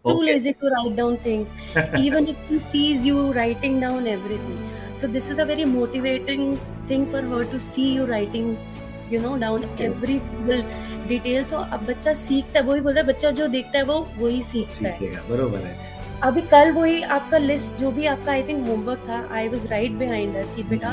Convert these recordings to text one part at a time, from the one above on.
too okay. lazy to write down things, even if he sees you writing down everything. So this is a very motivating thing for her to see you writing, down okay, every single detail. तो अब बच्चा सीखता है, वही बोलता है, बच्चा जो देखता है वो वही सीखता है। सीखेगा, बरोबर है। अभी कल वही आपका लिस्ट जो भी आपका आई थिंक होमवर्क था, I was right behind her कि बेटा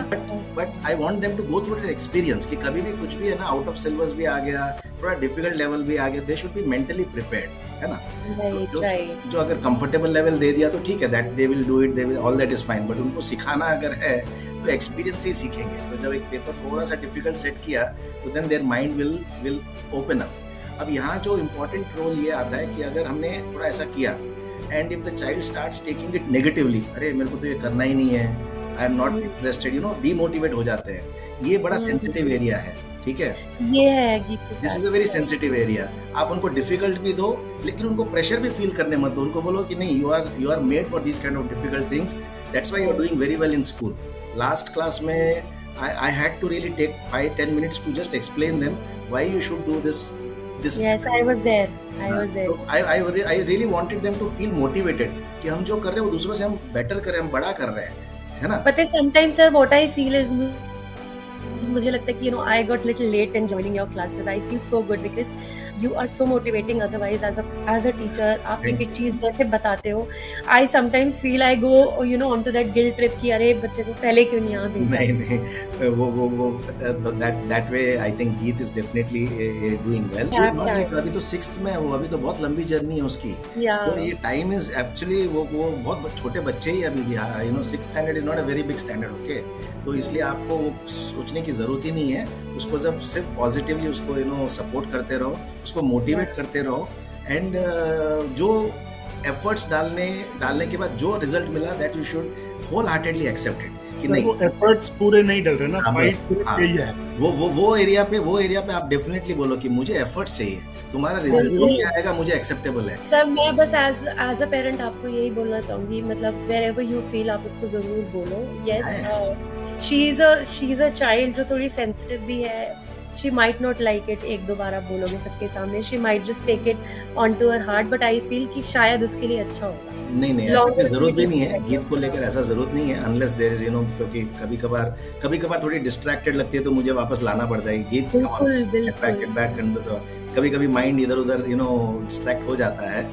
but I want them to go through that experience कि कभी भी कुछ भी है ना, आउट ऑफ सिलेबस भी आ गया, थोड़ा डिफिकल्ट लेवल भी आ गया, they should be mentally prepared, है ना? So, राइट जो राइट जो अगर कंफर्टेबल लेवल दे दिया तो ठीक है, that they will do it, they will, all that is fine, but उनको सिखाना अगर है तो एक्सपीरियंस से ही सीखेंगे। तो जब एक पेपर थोड़ा सा डिफिकल्ट सेट किया तो then their mind will open up. अब यहाँ जो इम्पोर्टेंट रोल ये आता है कि अगर हमने थोड़ा ऐसा किया and if the child starts taking it negatively, अरे मेरे को तो ये करना ही नहीं है, I am not interested, demotivate हो जाते हैं। ये बड़ा सेंसिटिव एरिया है, ठीक है? ये है गीत के दिस इज साथ। A very sensitive area. आप उनको डिफिकल्ट भी दो, लेकिन उनको प्रेशर भी फील करने मत दो। उनको बोलो कि नहीं, you are made for this kind of difficult things, that's why you are doing very well in school. Last class में I had to really take 5-10 minutes to just explain them why you should do this. Yes, I was there. I was there. So I really wanted them to feel motivated कि हम जो कर रहे हैं वो दूसरों से हम बेटर कर रहे हैं, हम बड़ा कर रहे हैं, है ना? But sometimes, sir, what I feel is मुझे लगता है कि I got little late in joining your classes. I feel so good because you are so motivating. Otherwise, as a teacher, आप एक एक चीज जैसे बताते हो, I sometimes feel I go onto that guilt trip कि अरे बच्चे को पहले क्यों नहीं यहाँ भेजा? नहीं, वो that way I think Geet is definitely doing well. अभी तो 6th में है वो, अभी तो बहुत लंबी जर्नी है उसकी। तो ये टाइम इज एक्चुअली वो बहुत छोटे बच्चे ही अभी भी, 6th standard is not a very big standard, okay? तो इसलिए आपको वो सोचने की जरूरत ही नहीं है। उसको जब सिर्फ पॉजिटिवली उसको सपोर्ट करते रहो, उसको मोटिवेट करते रहो, एंड जो एफर्ट्स डालने के बाद जो रिजल्ट मिला, that you should wholeheartedly accept it कि नहीं, वो एफर्ट्स पूरे नहीं डल रहे ना, फाइट सिर्फ यही है। वो एरिया पे आप डेफिनेटली बोलो कि मुझे एफर्ट्स चाहिए, तुम्हारा रिजल्ट जो भी आएगा मुझे एक्सेप्टेबल है। सर मैं बस एज अ पेरेंट आपको यही बोलना चाहूंगी, मतलब वेयर एवर यू फील आप उसको जरूर बोलो। Yes, she is a child जो थोड़ी सेंसिटिव भी है। She might not like it, एक दो बार आप बोलोगे सबके सामने, she might just take it on to her heart, but I feel कि शायद उसके लिए अच्छा होगा। नहीं, ऐसा कोई जरूरत भी नहीं है, गीत को लेकर ऐसा जरूरत नहीं है, अनलेस देयर इज क्योंकि कभी कभार थोड़ी डिस्ट्रैक्टेड लगती है तो मुझे वापस लाना पड़ता है गीत, बैक तो कभी माइंड इधर उधर डिस्ट्रैक्ट हो जाता है,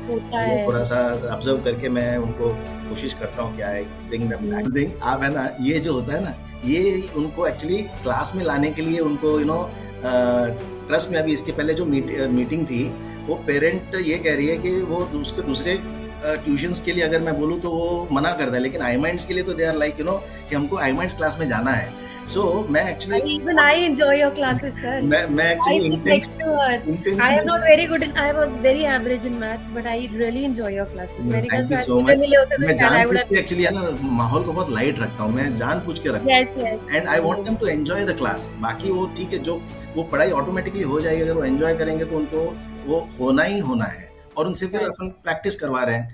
थोड़ा सा ऑब्जर्व करके मैं उनको कोशिश करता हूँ क्या है आप, है ना? ये जो होता है ना, ये उनको एक्चुअली क्लास में लाने के लिए उनको ट्रस्ट में, अभी इसके पहले जो मीटिंग थी, वो पेरेंट ये कह रही है कि वो उसके दूसरे ट्यूशंस के लिए अगर मैं बोलूँ तो वो मना करता है, लेकिन आई माइंड्स के लिए तो दे आर लाइक कि हमको आई माइंड्स क्लास में जाना है। So मैं actually even I enjoy your classes, sir. मैं actually I sit next to her. I am not very good I was very average in maths, but I really enjoy your classes. मेरे का मिले होते तो जानबूझ के actually है ना, माहौल को बहुत लाइट रखता हूँ, मैं जानबूझ के रखता हूँ। Yes. And I want them to enjoy the class. बाकी वो ठीक है, जो वो पढ़ाई ऑटोमेटिकली हो जाएगी, अगर वो एंजॉय करेंगे तो उनको वो होना ही होना है, और उनसे फिर अपन प्रैक्टिस करवा रहे हैं।